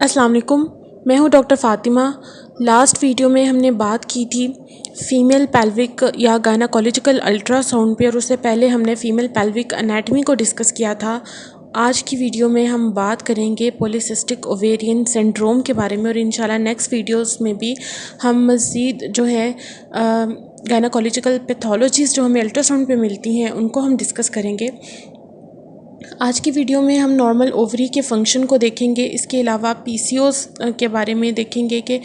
अस्सलाम वालेकुम। मैं हूं डॉक्टर फ़ातिमा। लास्ट वीडियो में हमने बात की थी फ़ीमेल पेल्विक या गायनाकोलॉजिकल अल्ट्रासाउंड पे, और उससे पहले हमने फ़ीमेल पेल्विक एनाटमी को डिस्कस किया था। आज की वीडियो में हम बात करेंगे पॉलीसिस्टिक ओवेरियन सिंड्रोम के बारे में, और इंशाल्लाह नेक्स्ट वीडियोस में भी हम मज़ीद जो है गायनाकोलॉजिकल पैथोलॉजीज़ जो हमें अल्ट्रासाउंड पे मिलती हैं उनको हम डिस्कस करेंगे। आज की वीडियो में हम नॉर्मल ओवरी के फंक्शन को देखेंगे। इसके अलावा पीसीओएस के बारे में देखेंगे कि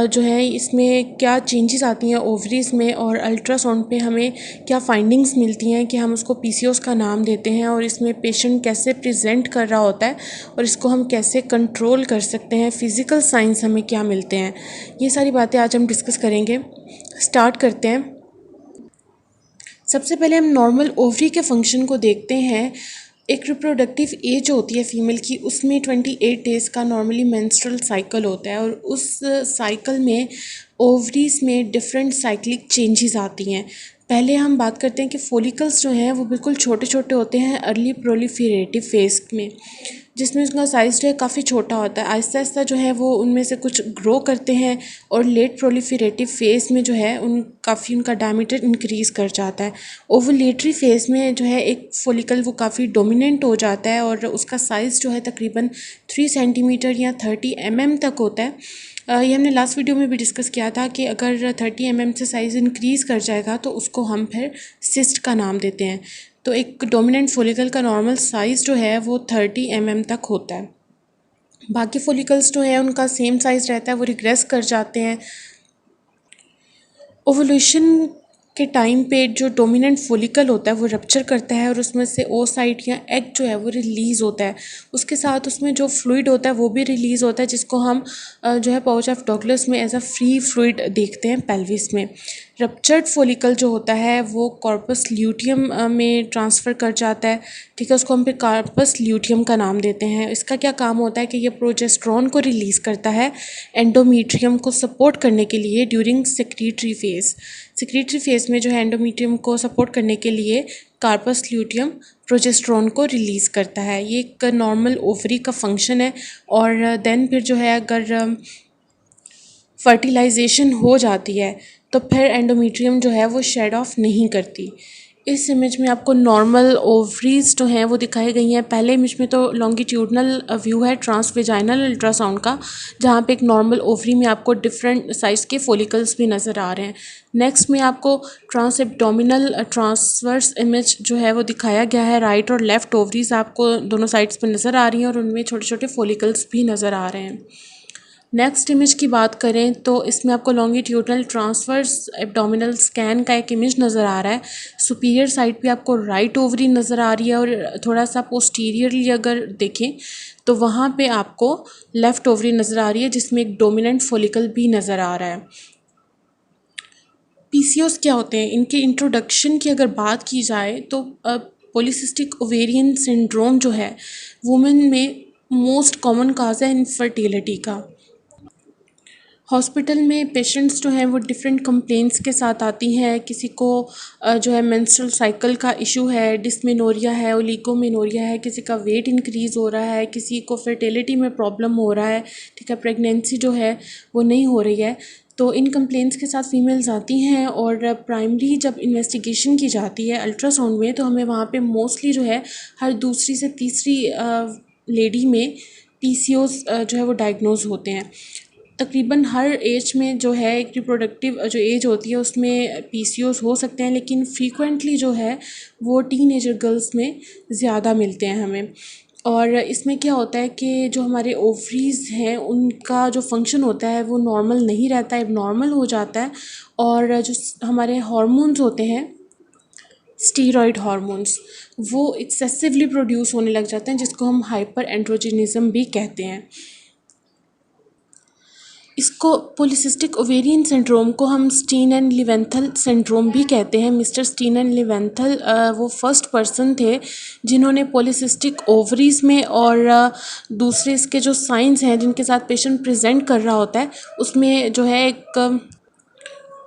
जो है इसमें क्या चेंजेस आती हैं ओवरीज़ में, और अल्ट्रासाउंड पे हमें क्या फाइंडिंग्स मिलती हैं कि हम उसको पीसीओएस का नाम देते हैं, और इसमें पेशेंट कैसे प्रेजेंट कर रहा होता है और इसको हम कैसे कंट्रोल कर सकते हैं, फ़िज़िकल साइंस हमें क्या मिलते हैं। ये सारी बातें आज हम डिस्कस करेंगे। स्टार्ट करते हैं। सबसे पहले हम नॉर्मल ओवरी के फंक्शन को देखते हैं। एक रिप्रोडक्टिव एज होती है फ़ीमेल की, उसमें 28 डेज़ का नॉर्मली मेंस्ट्रुअल साइकिल होता है, और उस साइकिल में ओवरीज़ में डिफरेंट साइक्लिक चेंजेस आती हैं। पहले हम बात करते हैं कि फॉलिकल्स जो हैं वो बिल्कुल छोटे छोटे होते हैं अर्ली प्रोलिफरेटिव फेज़ में, जिसमें उसका साइज़ जो है काफ़ी छोटा होता है। आहिस्ता आहिस्ता जो है वो उनमें से कुछ ग्रो करते हैं, और लेट प्रोलिफरेटिव फेज़ में जो है काफ़ी उनका डायमीटर इंक्रीज़ कर जाता है। ओवुलेटरी फेज़ में जो है एक फॉलिकल वो काफ़ी डोमिनेंट हो जाता है, और उसका साइज़ जो है तकरीबन 3 सेंटीमीटर या 30 तक होता है। ये हमने लास्ट वीडियो में भी डिस्कस किया था कि अगर 30 से साइज़ इंक्रीज़ कर जाएगा तो उसको हम फिर सिस्ट का नाम देते हैं। तो एक डोमिनेंट फॉलिकल का नॉर्मल साइज़ जो है वो 30 तक होता है। बाकी फॉलिकल्स जो है उनका सेम साइज़ रहता है, वो रिग्रेस कर जाते हैं। ओवुलेशन के टाइम पे जो डोमिनेंट फॉलिकल होता है वो रप्चर करता है, और उसमें से ओसाइट या एग जो है वो रिलीज़ होता है। उसके साथ उसमें जो फ्लूइड होता है वो भी रिलीज़ होता है, जिसको हम जो है पाउच ऑफ डॉगलस में एज अ फ्री फ्लूइड देखते हैं पेल्विस में। रप्चर्ड फॉलिकल जो होता है वो कॉर्पस ल्यूटियम में ट्रांसफ़र कर जाता है। ठीक है, उसको हम फिर कॉर्पस ल्यूटियम का नाम देते हैं। इसका क्या काम होता है कि ये प्रोजेस्टेरोन को रिलीज़ करता है एंडोमेट्रियम को सपोर्ट करने के लिए ड्यूरिंग सेक्रीटरी फेज़। सेक्रीटरी फेज़ में जो है एंडोमेट्रियम को सपोर्ट करने के लिए कार्पस ल्यूटियम प्रोजेस्टेरोन को रिलीज़ करता है। ये एक नॉर्मल ओवरी का फंक्शन है। और देन फिर जो है अगर फर्टिलाइजेशन हो जाती है तो फिर एंडोमेट्रियम जो है वो शेड ऑफ नहीं करती। इस इमेज में आपको नॉर्मल ओवरीज जो हैं वो दिखाई गई हैं। पहले इमेज में तो लॉन्गिट्यूडनल व्यू है ट्रांसवेजाइनल अल्ट्रासाउंड का, जहाँ पे एक नॉर्मल ओवरी में आपको डिफरेंट साइज़ के फॉलिकल्स भी नज़र आ रहे हैं। नेक्स्ट में आपको ट्रांस एब्डोमिनल ट्रांसवर्स इमेज जो है वो दिखाया गया है। राइट और लेफ़्ट ओवरीज आपको दोनों साइड्स पर नज़र आ रही हैं, और उनमें छोटे छोटे फॉलिकल्स भी नज़र आ रहे हैं। नेक्स्ट इमेज की बात करें तो इसमें आपको लॉन्गिट्यूडनल ट्रांसवर्स एब्डोमिनल स्कैन का एक इमेज नज़र आ रहा है। सुपीरियर साइड पे आपको राइट ओवरी नज़र आ रही है, और थोड़ा सा पोस्टीरियरली अगर देखें तो वहाँ पे आपको लेफ़्ट ओवरी नज़र आ रही है, जिसमें एक डोमिनेंट फॉलिकल भी नज़र आ रहा है। पीसीओएस क्या होते हैं, इनके इंट्रोडक्शन की अगर बात की जाए तो पॉलीसिस्टिक ओवेरियन सिंड्रोम जो है वुमेन में मोस्ट कॉमन काज है इनफर्टिलिटी का। हॉस्पिटल में पेशेंट्स जो हैं वो डिफरेंट कंप्लेंट्स के साथ आती हैं। किसी को जो है मेंस्ट्रुअल साइकिल का इशू है, डिस्मेनोरिया है, ओलिगोमेनोरिया है, किसी का वेट इंक्रीज़ हो रहा है, किसी को फर्टिलिटी में प्रॉब्लम हो रहा है, ठीक है, प्रेगनेंसी जो है वो नहीं हो रही है। तो इन कंप्लेंट्स के साथ फीमेल्स आती हैं, और प्राइमरी जब इन्वेस्टिगेशन की जाती है अल्ट्रासाउंड में तो हमें वहाँ पे मोस्टली जो है हर दूसरी से तीसरी लेडी में पीसीओएस जो है वो डायग्नोज होते हैं। तकरीबन हर एज में जो है एक रिप्रोडक्टिव जो एज होती है उसमें पीसीओएस हो सकते हैं, लेकिन फ्रीक्वेंटली जो है वो टीनेजर गर्ल्स में ज़्यादा मिलते हैं हमें। और इसमें क्या होता है कि जो हमारे ओवरीज़ हैं उनका जो फंक्शन होता है वो नॉर्मल नहीं रहता है, एबनॉर्मल हो जाता है। और जो हमारे हार्मोन्स होते हैं स्टीरॉयड हार्मोन्स वो एक्सेसिवली प्रोड्यूस होने लग जाते हैं, जिसको हम हाइपर एंड्रोजिनिज्म भी कहते हैं। इसको पॉलीसिस्टिक ओवेरियन सिंड्रोम को हम स्टीन एंड लिवेंथल सिंड्रोम भी कहते हैं। मिस्टर स्टीन एंड लिवेंथल वो फर्स्ट पर्सन थे जिन्होंने पॉलीसिस्टिक ओवरीज़ में और दूसरे इसके जो साइंस हैं जिनके साथ पेशेंट प्रेजेंट कर रहा होता है उसमें जो है एक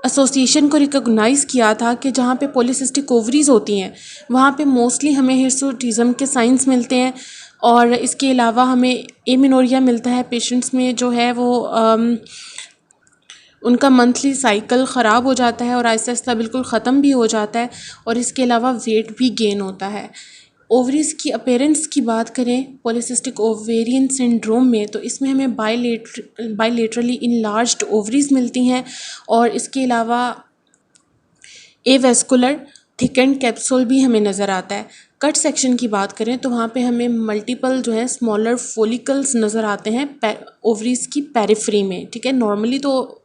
एसोसिएशन को रिकॉग्नाइज़ किया था कि जहाँ पे पॉलीसिस्टिक ओवरीज़ होती हैं वहाँ पे मोस्टली हमें हिर्सुटिज़म के साइंस मिलते हैं। और इसके अलावा हमें एमिनोरिया मिलता है पेशेंट्स में जो है वो उनका मंथली साइकिल ख़राब हो जाता है और आहिस्ता आहिस्ता बिल्कुल ख़त्म भी हो जाता है और इसके अलावा वेट भी गेन होता है। ओवरीज़ की अपीयरेंस की बात करें पॉलीसिस्टिक ओवेरियन सिंड्रोम में, तो इसमें हमें बायलेटरली इनलार्ज्ड ओवरीज़ मिलती हैं और इसके अलावा एवेस्कुलर थिकेंड कैप्सूल भी हमें नज़र आता है। कट सेक्शन की बात करें तो वहाँ पे हमें मल्टीपल जो है स्मॉलर फोलिकल्स नज़र आते हैं ओवरीज़ की पेरिफ्री में, ठीक है। नॉर्मली तो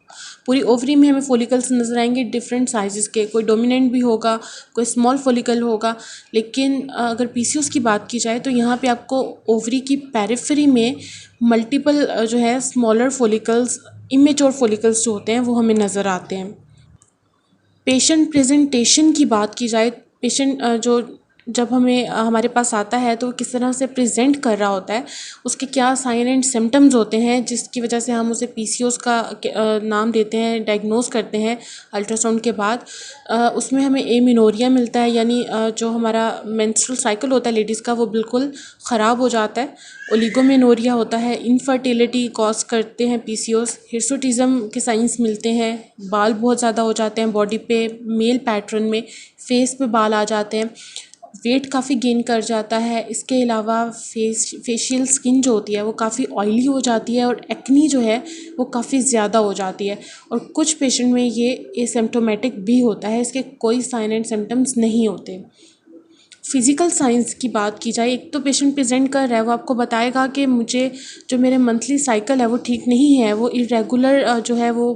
पूरी ओवरी में हमें फोलिकल्स नज़र आएंगे डिफरेंट साइजेस के, कोई डोमिनेंट भी होगा, कोई स्मॉल फोलिकल होगा, लेकिन अगर पीसीओएस की बात की जाए तो यहाँ पे आपको ओवरी की पेरिफेरी में मल्टीपल जो है स्मॉलर फोलिकल्स, इमेच्योर फोलिकल्स जो होते हैं वो हमें नज़र आते हैं। पेशेंट प्रेजेंटेशन की बात की जाए, पेशेंट जो जब हमें हमारे पास आता है तो किस तरह से प्रेजेंट कर रहा होता है, उसके क्या साइन एंड सिम्टम्स होते हैं जिसकी वजह से हम उसे पीसीओएस का नाम देते हैं, डायग्नोस करते हैं अल्ट्रासाउंड के बाद। उसमें हमें एमिनोरिया मिलता है, यानी जो हमारा मेंस्ट्रुअल साइकिल होता है लेडीज़ का वो बिल्कुल ख़राब हो जाता है। ओलिगोमेनोरिया होता है, इनफर्टिलिटी कॉज करते हैं पीसीओएस। हिर्सुटिज्म के साइंस मिलते हैं, बाल बहुत ज़्यादा हो जाते हैं बॉडी पे, मेल पैटर्न में, फेस पे बाल आ जाते हैं, वेट काफ़ी गेन कर जाता है। इसके अलावा फेशियल स्किन जो होती है वो काफ़ी ऑयली हो जाती है और एक्नी जो है वो काफ़ी ज़्यादा हो जाती है और कुछ पेशेंट में ये एसिम्प्टोमेटिक भी होता है, इसके कोई साइन एंड सिम्टम्स नहीं होते। फिज़िकल साइंस की बात की जाए, एक तो पेशेंट प्रेजेंट कर रहा है, वो आपको बताएगा कि मुझे जो मेरे मंथली साइकिल है वो ठीक नहीं है, वो इरेगुलर जो है वो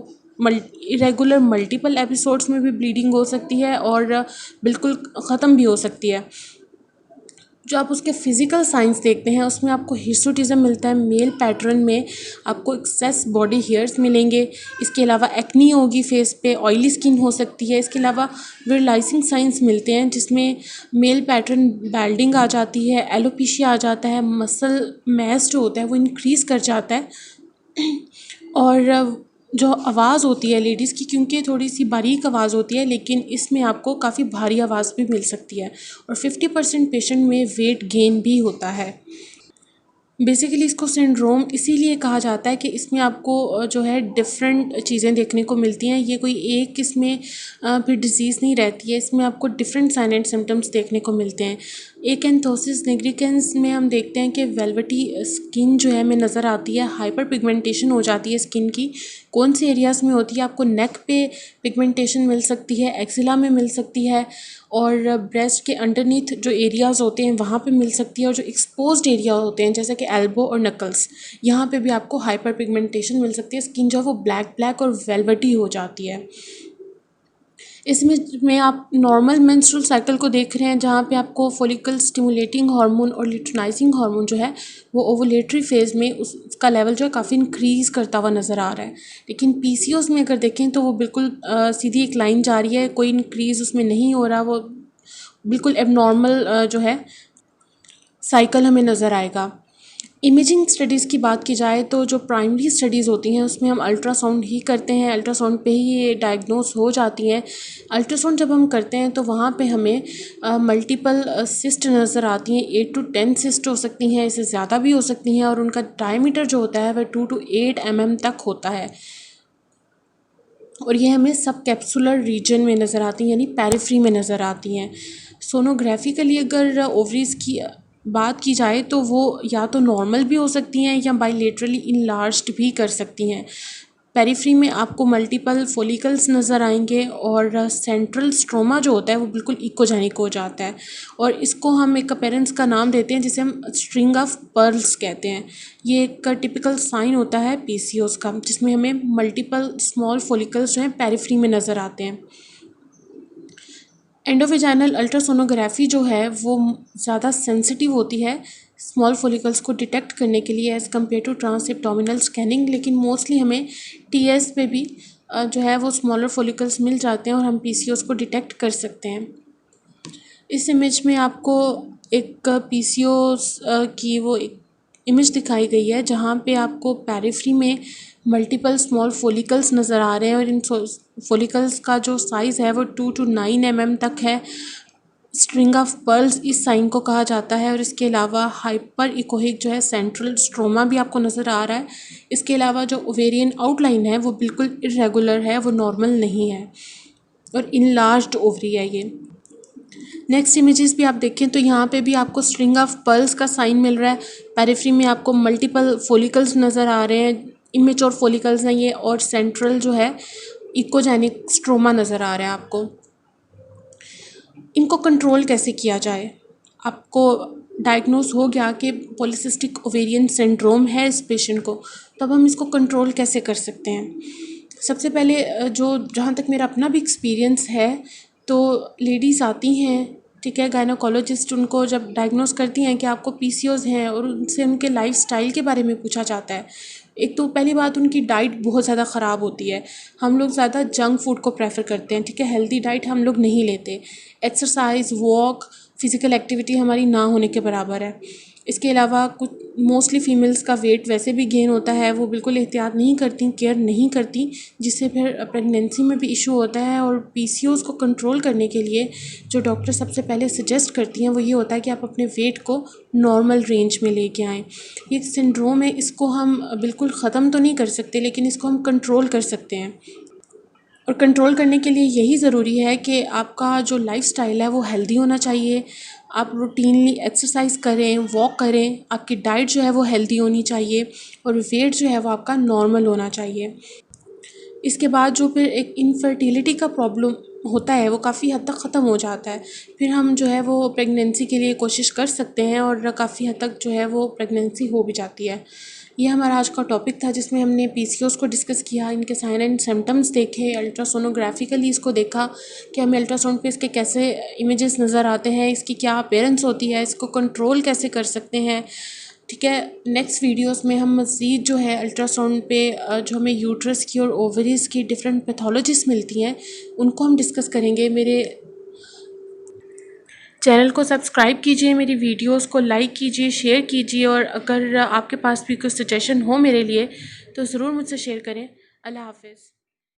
इरेगुलर मल्टीपल एपिसोड्स में भी ब्लीडिंग हो सकती है और बिल्कुल ख़त्म भी हो सकती है। जो आप उसके फिज़िकल साइंस देखते हैं उसमें आपको हिर्सुटिज्म मिलता है, मेल पैटर्न में आपको एक्सेस बॉडी हेयर्स मिलेंगे। इसके अलावा एक्नी होगी फेस पे, ऑयली स्किन हो सकती है। इसके अलावा विरलाइजिंग साइंस मिलते हैं जिसमें मेल पैटर्न बैल्डिंग आ जाती है, एलोपेशिया आ जाता है, मसल मैस जो होता है वो इंक्रीज़ कर जाता है और जो आवाज़ होती है लेडीज़ की, क्योंकि थोड़ी सी बारीक आवाज़ होती है लेकिन इसमें आपको काफ़ी भारी आवाज़ भी मिल सकती है और 50% पेशेंट में वेट गेन भी होता है। बेसिकली इसको सिंड्रोम इसीलिए कहा जाता है कि इसमें आपको जो है डिफरेंट चीज़ें देखने को मिलती हैं, ये कोई एक इसमें फिर डिजीज़ नहीं रहती है, इसमें आपको डिफरेंट साइन एंड सिम्टम्स देखने को मिलते हैं। एकैंथोसिस निग्रिकेंस में हम देखते हैं कि वेलवेटी स्किन जो है हमें नज़र आती है, हाइपर पिगमेंटेशन हो जाती है स्किन की। कौन से एरियाज़ में होती है, आपको नेक पे पिगमेंटेशन मिल सकती है, एक्सिला में मिल सकती है और ब्रेस्ट के अंडरनीथ जो एरियाज़ होते हैं वहाँ पे मिल सकती है और जो एक्सपोज्ड एरिया होते हैं जैसे कि एल्बो और नकल्स, यहाँ पे भी आपको हाइपर पिगमेंटेशन मिल सकती है। स्किन जो है वो ब्लैक ब्लैक और वेलवेटी हो जाती है। इसमें आप नॉर्मल मेंस्ट्रुअल साइकिल को देख रहे हैं जहाँ पे आपको फॉलिकल स्टिमुलेटिंग हार्मोन और ल्यूटिनाइजिंग हार्मोन जो है वो ओवुलेटरी फेज़ में उसका लेवल जो है काफ़ी इंक्रीज़ करता हुआ नज़र आ रहा है। लेकिन पीसीओएस में अगर देखें तो वो बिल्कुल सीधी एक लाइन जा रही है, कोई इंक्रीज़ उसमें नहीं हो रहा, वो बिल्कुल एबनॉर्मल जो है साइकिल हमें नज़र आएगा। इमेजिंग स्टडीज़ की बात की जाए तो जो प्राइमरी स्टडीज़ होती हैं उसमें हम अल्ट्रासाउंड ही करते हैं, अल्ट्रासाउंड पे ही ये डायग्नोस हो जाती हैं। अल्ट्रासाउंड जब हम करते हैं तो वहाँ पे हमें मल्टीपल सिस्ट नज़र आती हैं, 8 to 10 सिस्ट हो सकती हैं, इससे ज़्यादा भी हो सकती हैं और उनका डायमीटर जो होता है वह 2 to 8 mm तक होता है और ये हमें सब कैप्सुलर रीजन में नज़र आती हैं, यानी पेरिफ्री में नज़र आती हैं। सोनोग्राफिकली अगर ओवरीज़ की बात की जाए तो वो या तो नॉर्मल भी हो सकती हैं या बाइलेटरली इनलार्ज्ड भी कर सकती हैं। पेरिफ्री में आपको मल्टीपल फॉलिकल्स नज़र आएंगे और सेंट्रल स्ट्रोमा जो होता है वो बिल्कुल इकोजेनिक हो जाता है और इसको हम एक अपीयरेंस का नाम देते हैं जिसे हम स्ट्रिंग ऑफ पर्ल्स कहते हैं। ये एक टिपिकल साइन होता है पीसीओएस का जिसमें हमें मल्टीपल स्मॉल फॉलिकल्स जो हैं पेरिफ्री में नज़र आते हैं। एंडोवेजाइनल अल्ट्रासोनोग्राफी जो है वो ज़्यादा सेंसिटिव होती है स्मॉल फॉलिकल्स को डिटेक्ट करने के लिए as compare to trans abdominal scanning, लेकिन मोस्टली हमें टीएस पे भी जो है वो स्मॉलर फॉलिकल्स मिल जाते हैं और हम पीसीओएस को डिटेक्ट कर सकते हैं। इस इमेज में आपको एक पीसीओएस की वो एक इमेज दिखाई गई है जहाँ पे आपको पेरिफ्री में मल्टीपल स्मॉल फॉलिकल्स नज़र आ रहे हैं और इन फॉलिकल्स का जो साइज़ है वो 2 to 9 mm तक है स्ट्रिंग ऑफ पर्ल्स इस साइन को कहा जाता है। और इसके अलावा हाइपर इकोहिक जो है सेंट्रल स्ट्रोमा भी आपको नज़र आ रहा है। इसके अलावा जो ओवेरियन आउटलाइन है वो बिल्कुल इरेगुलर है, वो नॉर्मल नहीं है और इनलार्ज्ड ओवरी है ये। नेक्स्ट इमेजेस भी आप देखें तो यहाँ पे भी आपको स्ट्रिंग ऑफ पर्ल्स का साइन मिल रहा है। पेरिफ्री में आपको मल्टीपल फोलिकल्स नज़र आ रहे हैं, इमेच्योर फोलिकल्स हैं ये, और सेंट्रल जो है इकोजेनिक स्ट्रोमा नज़र आ रहा है आपको। इनको कंट्रोल कैसे किया जाए? आपको डायग्नोस हो गया कि पॉलीसिस्टिक ओवेरियन सिंड्रोम है इस पेशेंट को, तो अब हम इसको कंट्रोल कैसे कर सकते हैं? सबसे पहले जो जहाँ तक मेरा अपना भी एक्सपीरियंस है, तो लेडीज़ आती हैं, ठीक है, गायनोकोलॉजिस्ट उनको जब डायग्नोस करती हैं कि आपको पीसीओज़ हैं और उनसे उनके लाइफस्टाइल के बारे में पूछा जाता है। एक तो पहली बात, उनकी डाइट बहुत ज़्यादा ख़राब होती है। हम लोग ज़्यादा जंक फूड को प्रेफर करते हैं, ठीक है, हेल्दी डाइट हम लोग नहीं लेते। एक्सरसाइज, वॉक, फिज़िकल एक्टिविटी हमारी ना होने के बराबर है। इसके अलावा कुछ मोस्टली फ़ीमेल्स का वेट वैसे भी गेन होता है, वो बिल्कुल एहतियात नहीं करती, केयर नहीं करती, जिससे फिर प्रेगनेंसी में भी इशू होता है। और पीसीओज़ को कंट्रोल करने के लिए जो डॉक्टर सबसे पहले सजेस्ट करती हैं वो ये होता है कि आप अपने वेट को नॉर्मल रेंज में लेके आएँ। ये सिंड्रोम है, इसको हम बिल्कुल ख़त्म तो नहीं कर सकते, लेकिन इसको हम कंट्रोल कर सकते हैं। और कंट्रोल करने के लिए यही ज़रूरी है कि आपका जो लाइफस्टाइल है वो हेल्दी होना चाहिए। आप रूटीनली एक्सरसाइज करें, वॉक करें, आपकी डाइट जो है वो हेल्दी होनी चाहिए और वेट जो है वो आपका नॉर्मल होना चाहिए। इसके बाद जो फिर एक इनफर्टिलिटी का प्रॉब्लम होता है वो काफ़ी हद तक ख़त्म हो जाता है। फिर हम जो है वो प्रेगनेंसी के लिए कोशिश कर सकते हैं और काफ़ी हद तक जो है वो प्रेगनेंसी हो भी जाती है। ये हमारा आज का टॉपिक था जिसमें हमने पीसीओएस को डिस्कस किया, इनके साइन एंड सिम्टम्स देखे, अल्ट्रासोनोग्राफिकली इसको देखा कि हमें अल्ट्रासाउंड पे इसके कैसे इमेजेस नज़र आते हैं, इसकी क्या अपीयरेंस होती है, इसको कंट्रोल कैसे कर सकते हैं, ठीक है। नेक्स्ट वीडियोस में हम मज़ीद जो है अल्ट्रासाउंड पे जो हमें यूट्रस की और ओवरीज़ की डिफरेंट पैथोलॉजीज़ मिलती हैं उनको हम डिस्कस करेंगे। मेरे चैनल को सब्सक्राइब कीजिए, मेरी वीडियोस को लाइक कीजिए, शेयर कीजिए, और अगर आपके पास भी कुछ सजेशन हो मेरे लिए तो ज़रूर मुझसे शेयर करें। अल्लाह हाफ़िज़।